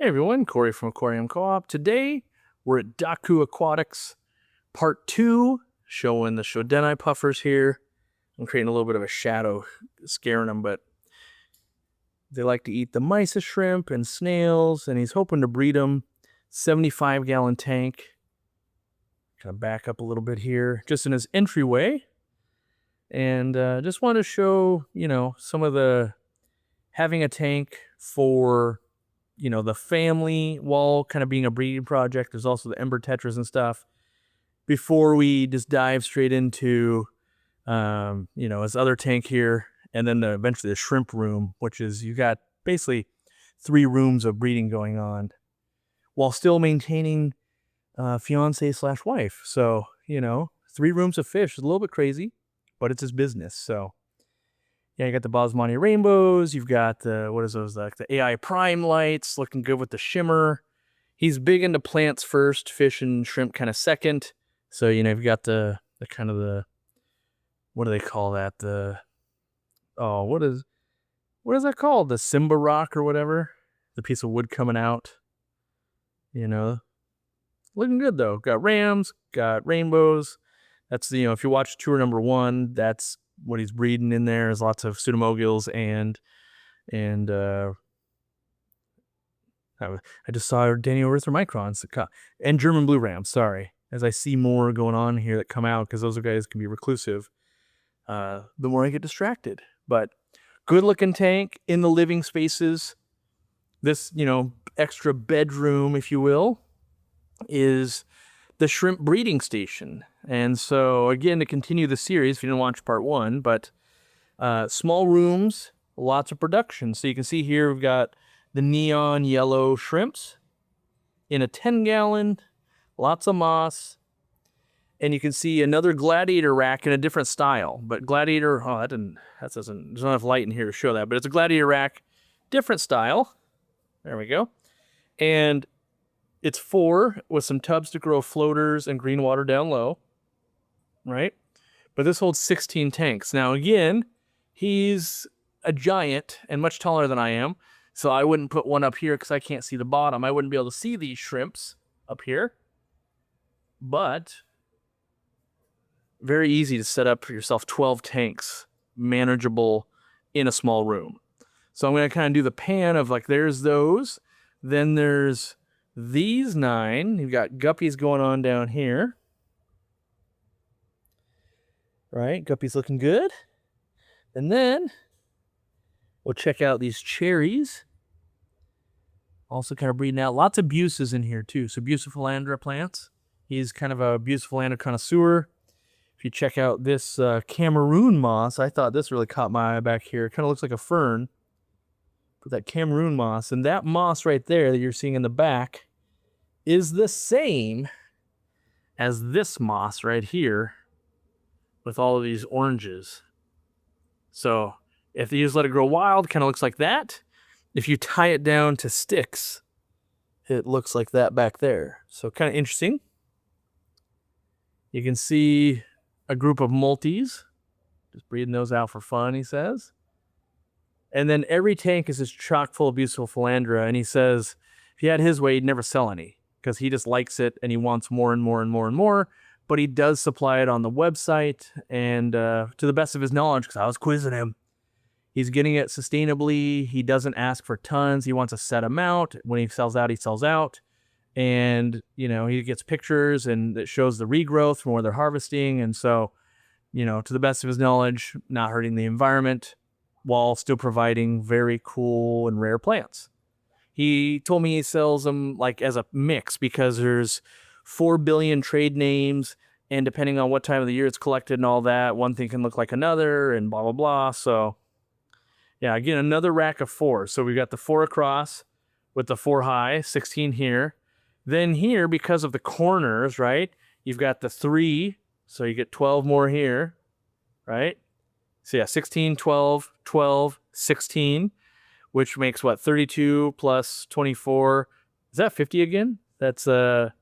Hey everyone, Corey from Aquarium Co-op. Today we're at Daku Aquatics Part 2, showing the Shodenai puffers here. I'm creating a little bit of a shadow, scaring them, but they like to eat the mysis shrimp and snails, and he's hoping to breed them. 75-gallon tank. Kind of back up a little bit here, just in his entryway. And just want to show, some of the having a tank for the family while kind of being a breeding project. There's also the ember tetras and stuff. Before we just dive straight into, his other tank here, and then eventually the shrimp room, which is you got basically 3 rooms of breeding going on while still maintaining fiance/wife. So, 3 rooms of fish is a little bit crazy, but it's his business. So, yeah, you got the Basmati rainbows. You've got the, what is those, like the AI prime lights, looking good with the shimmer. He's big into plants first, fish and shrimp kind of second. So, you've got the kind of the, what do they call that? What is that called? The Simba rock or whatever? The piece of wood coming out. Looking good though. Got rams, got rainbows. That's if you watch tour number 1, that's what he's breeding in there. Is lots of pseudomogils and I just saw Danio-erythromicrons and German blue rams. Sorry, as I see more going on here that come out, because those guys can be reclusive. The more I get distracted. But good looking tank in the living spaces. This extra bedroom, if you will, is the shrimp breeding station. And so, again, to continue the series, if you didn't watch part 1, but small rooms, lots of production. So you can see here we've got the neon yellow shrimps in a 10-gallon, lots of moss. And you can see another gladiator rack in a different there's not enough light in here to show that, but it's a gladiator rack, different style. There we go. And it's 4 with some tubs to grow floaters and green water down low, right? But this holds 16 tanks. Now, again, he's a giant and much taller than I am, so I wouldn't put one up here because I can't see the bottom. I wouldn't be able to see these shrimps up here. But very easy to set up for yourself 12 tanks, manageable in a small room. So I'm going to kind of do the pan of there's those. Then there's these 9. You've got guppies going on down here. Right, guppies looking good. And then we'll check out these cherries. Also kind of breeding out. Lots of buces in here too. So Bucephalandra plants. He's kind of a Bucephalandra connoisseur. If you check out this Cameroon moss, I thought this really caught my eye back here. It kind of looks like a fern. But that Cameroon moss, and that moss right there that you're seeing in the back is the same as this moss right here with all of these oranges. So if you just let it grow wild, kind of looks like that. If you tie it down to sticks, it looks like that back there. So kind of interesting. You can see a group of multis. Just breeding those out for fun, he says. And then every tank is just chock full of Bucephalandra, and he says if he had his way, he'd never sell any because he just likes it and he wants more and more and more and more. But he does supply it on the website, and to the best of his knowledge, because I was quizzing him, he's getting it sustainably. He doesn't ask for tons. He wants a set amount. When he sells out, he sells out. And, he gets pictures, and it shows the regrowth from where they're harvesting. And so, to the best of his knowledge, not hurting the environment while still providing very cool and rare plants. He told me he sells them as a mix because there's 4 billion trade names, and depending on what time of the year it's collected and all that, one thing can look like another and blah, blah, blah. So, yeah, again, another rack of 4. So we've got the 4 across with the 4 high, 16 here. Then here, because of the corners, right, you've got the 3, so you get 12 more here, right? So yeah, 16, 12, 12, 16, which makes what, 32 plus 24. Is that 50 again? That's, no,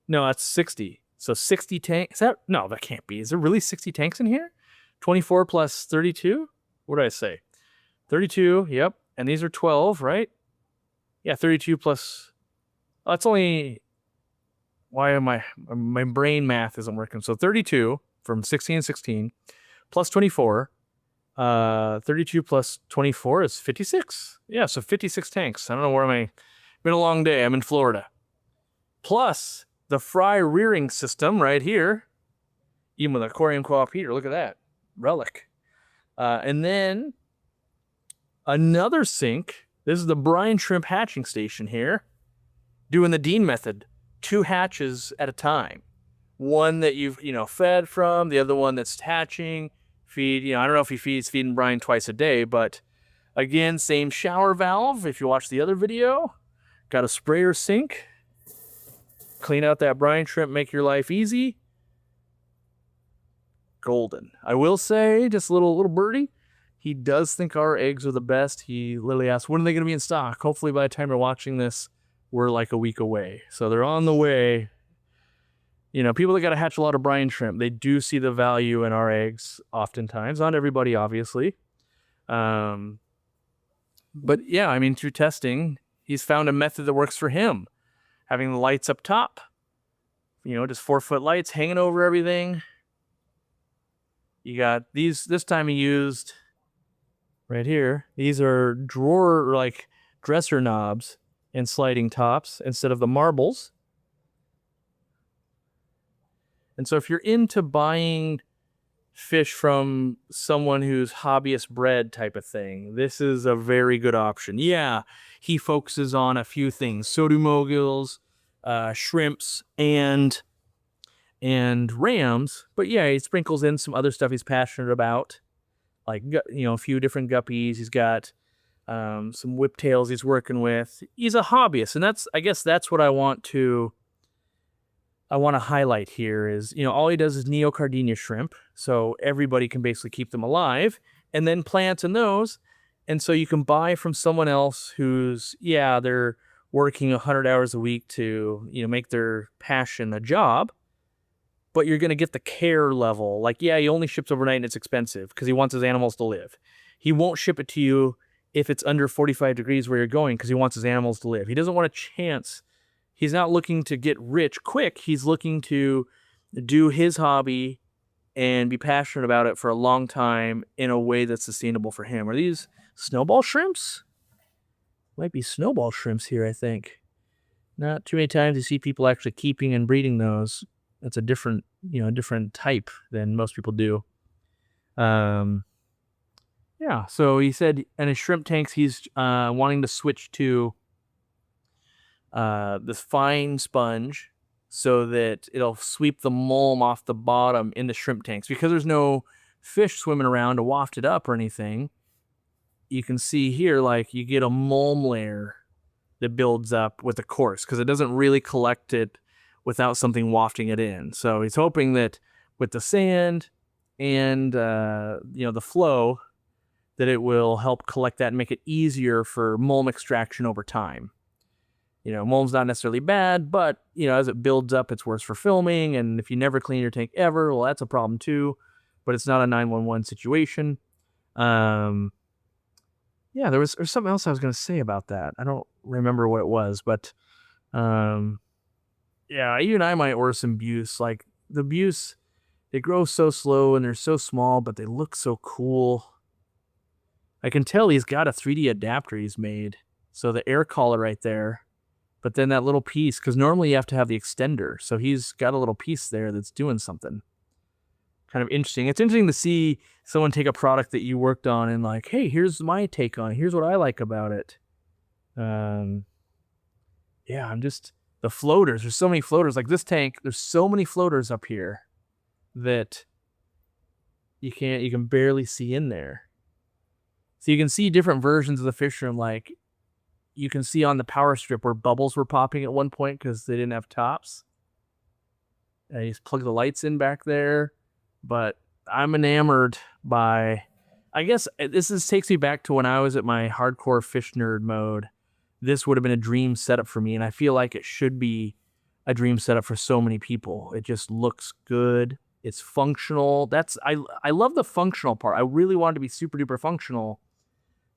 that's 60. So 60 tanks. No, that can't be. Is there really 60 tanks in here? 24 plus 32? What did I say? 32, yep. And these are 12, right? Yeah, 32 plus. Oh, that's only. Why am my brain math isn't working? So 32 from 16 and 16 plus 24. 32 plus 24 is 56. Yeah, so 56 tanks. I don't know where am I. Been a long day. I'm in Florida. Plus the fry rearing system right here. Even with Aquarium co-op heater. Look at that. Relic. And then another sink. This is the brine shrimp hatching station here. Doing the Dean method. 2 hatches at a time. One that you've, fed from, the other one that's hatching. Feed, I don't know if he feeding brine twice a day, but again, same shower valve. If you watch the other video, got a sprayer sink. Clean out that brine shrimp, make your life easy. Golden. I will say, just a little birdie, he does think our eggs are the best. He literally asked, when are they going to be in stock? Hopefully by the time you're watching this, we're like a week away. So they're on the way. People that got to hatch a lot of brine shrimp, they do see the value in our eggs oftentimes. Not everybody, obviously. But yeah, through testing, he's found a method that works for him. Having the lights up top, just 4-foot lights hanging over everything. You got these, this time he used, right here, these are dresser knobs and sliding tops instead of the marbles. And so if you're into buying fish from someone who's hobbyist bred type of thing, this is a very good option. Yeah, he focuses on a few things: sodumoguls, shrimps, and rams. But yeah, he sprinkles in some other stuff he's passionate about, like a few different guppies. He's got some whiptails he's working with. He's a hobbyist, and I guess that's what I want to highlight here is, all he does is neocardinia shrimp. So everybody can basically keep them alive and then plant in those. And so you can buy from someone else who's, they're working 100 hours a week to, make their passion a job, but you're going to get the care level. Like, he only ships overnight and it's expensive because he wants his animals to live. He won't ship it to you if it's under 45 degrees where you're going because he wants his animals to live. He doesn't want a chance. He's not looking to get rich quick. He's looking to do his hobby and be passionate about it for a long time in a way that's sustainable for him. Are these snowball shrimps? Might be snowball shrimps here, I think. Not too many times you see people actually keeping and breeding those. That's a different, different type than most people do. Yeah, so he said in his shrimp tanks, he's wanting to switch to this fine sponge so that it'll sweep the mulm off the bottom in the shrimp tanks. Because there's no fish swimming around to waft it up or anything, you can see here, you get a mulm layer that builds up with the course because it doesn't really collect it without something wafting it in. So he's hoping that with the sand and, the flow, that it will help collect that and make it easier for mulm extraction over time. Mulm's not necessarily bad, but, as it builds up, it's worse for filming. And if you never clean your tank ever, well, that's a problem too. But it's not a 911 situation. Yeah, there's something else I was going to say about that. I don't remember what it was, but yeah, even I might order some buse. Like, the buse, they grow so slow and they're so small, but they look so cool. I can tell he's got a 3D adapter he's made. So the air collar right there. But then that little piece, because normally you have to have the extender. So he's got a little piece there that's doing something. Kind of interesting. It's interesting to see someone take a product that you worked on and hey, here's my take on it. Here's what I like about it. Yeah, the floaters. There's so many floaters. Like this tank, there's so many floaters up here that you can barely see in there. So you can see different versions of the fish room, you can see on the power strip where bubbles were popping at one point because they didn't have tops. And you just plug the lights in back there. But I'm enamored by, I guess this takes me back to when I was at my hardcore fish nerd mode. This would have been a dream setup for me. And I feel like it should be a dream setup for so many people. It just looks good. It's functional. I love the functional part. I really want it to be super duper functional.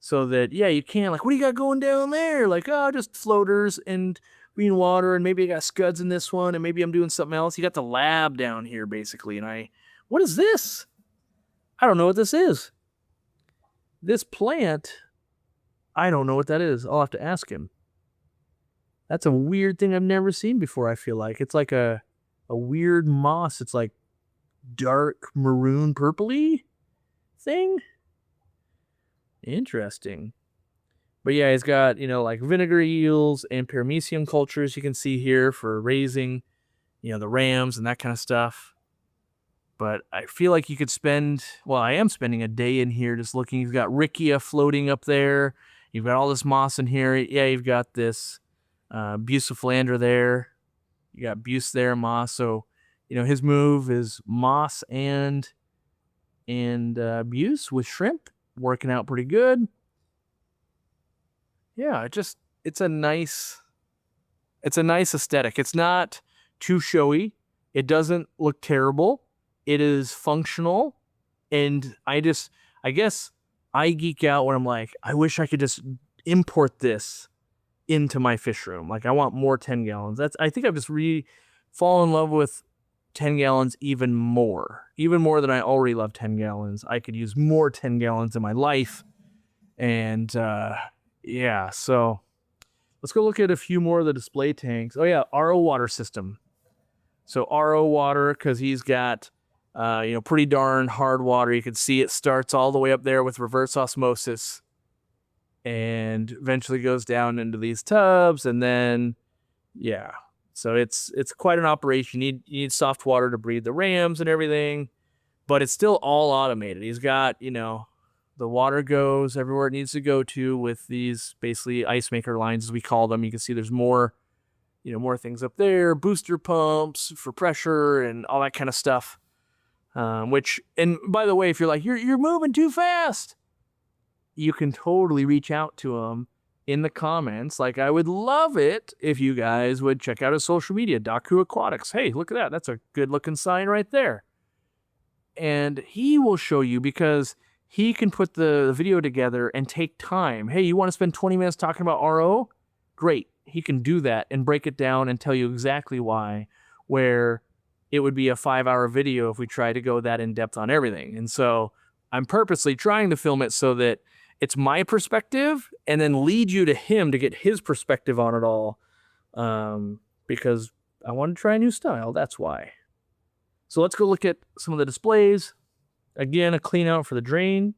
So that, yeah, you can, like, what do you got going down there? Like, oh, just floaters and green water, and maybe I got scuds in this one, and maybe I'm doing something else. You got the lab down here, basically. And what is this? I don't know what this is. This plant, I don't know what that is. I'll have to ask him. That's a weird thing I've never seen before, I feel like. It's like a weird moss. It's like dark maroon purpley thing. Interesting. But yeah, he's got, like vinegar eels and paramecium cultures you can see here for raising, the rams and that kind of stuff. But I feel like you could spend, well, I am spending a day in here just looking. You've got Rickia floating up there. You've got all this moss in here. Yeah, you've got this Bucephalandra there. You got Buse there, moss. So, his move is moss and Buse with shrimp. Working out pretty good. Yeah, it's a nice aesthetic. It's not too showy. It doesn't look terrible. It is functional. And I guess I geek out when I'm like, I wish I could just import this into my fish room. Like, I want more 10 gallons. I think I've just fallen in love with 10 gallons even more than I already love 10 gallons. I could use more 10 gallons in my life. And, yeah, so let's go look at a few more of the display tanks. Oh yeah, RO water system. So RO water, because he's got, pretty darn hard water. You can see it starts all the way up there with reverse osmosis and eventually goes down into these tubs. And then, yeah, so it's quite an operation. You need soft water to breed the rams and everything, but it's still all automated. He's got, the water goes everywhere it needs to go to with these basically ice maker lines, as we call them. You can see there's more, more things up there, booster pumps for pressure and all that kind of stuff. And by the way, if you're like, you're moving too fast, you can totally reach out to him in the comments. Like, I would love it if you guys would check out his social media, Daku Aquatics. Hey, look at that. That's a good looking sign right there. And he will show you, because he can put the video together and take time. Hey, you want to spend 20 minutes talking about RO? Great. He can do that and break it down and tell you exactly why, where it would be a 5-hour video if we try to go that in depth on everything. And so I'm purposely trying to film it so that it's my perspective and then lead you to him to get his perspective on it all. Because I want to try a new style. That's why. So let's go look at some of the displays. Again, a clean out for the drain.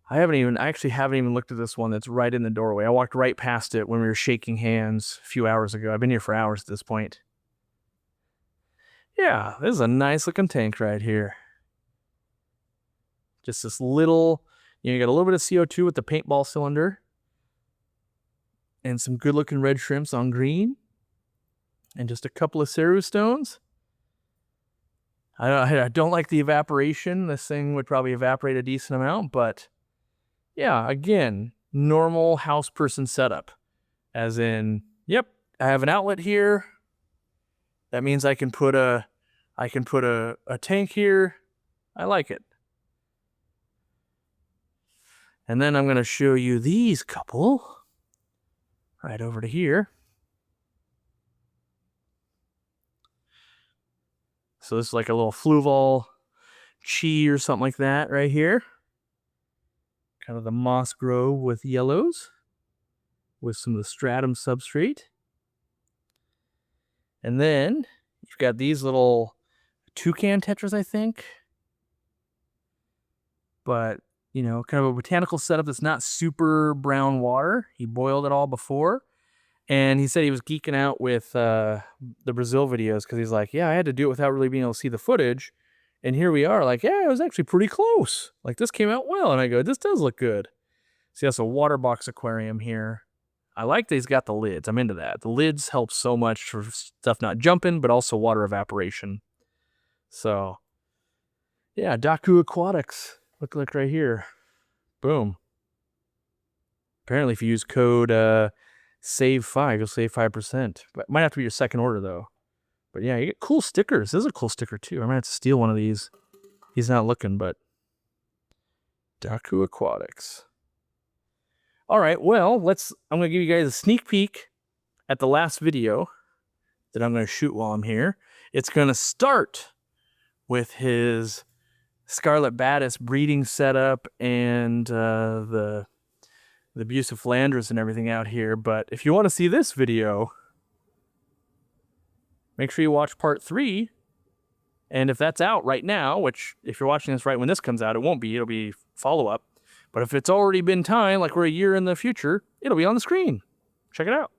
I actually haven't even looked at this one that's right in the doorway. I walked right past it when we were shaking hands a few hours ago. I've been here for hours at this point. Yeah, this is a nice looking tank right here. Just this little, you got a little bit of CO2 with the paintball cylinder. And some good looking red shrimps on green. And just a couple of ceru stones. I don't like the evaporation. This thing would probably evaporate a decent amount, but yeah, again, normal house person setup. As in, yep, I have an outlet here. That means I can put a tank here. I like it. And then I'm going to show you these couple right over to here. So this is like a little fluval chi or something like that right here. Kind of the moss grove with yellows with some of the stratum substrate. And then you've got these little toucan tetras, I think. But, kind of a botanical setup that's not super brown water. He boiled it all before. And he said he was geeking out with the Brazil videos because he's like, yeah, I had to do it without really being able to see the footage. And here we are, like, yeah, it was actually pretty close. Like, this came out well. And I go, this does look good. See, that's a water box aquarium here. I like that he's got the lids. I'm into that. The lids help so much for stuff not jumping, but also water evaporation. So, yeah, Daku Aquatics. Look right here. Boom. Apparently, if you use code SAVE5, you'll save 5%. But might have to be your second order, though. But yeah, you get cool stickers. This is a cool sticker, too. I might have to steal one of these. He's not looking, but Daku Aquatics. All right, well, I'm going to give you guys a sneak peek at the last video that I'm going to shoot while I'm here. It's going to start with his Scarlet Batis breeding setup and the Bucephalandras and everything out here. But if you want to see this video, make sure you watch part 3. And if that's out right now, which if you're watching this right when this comes out, it won't be. It'll be follow-up. But if it's already been time, like we're a year in the future, it'll be on the screen. Check it out.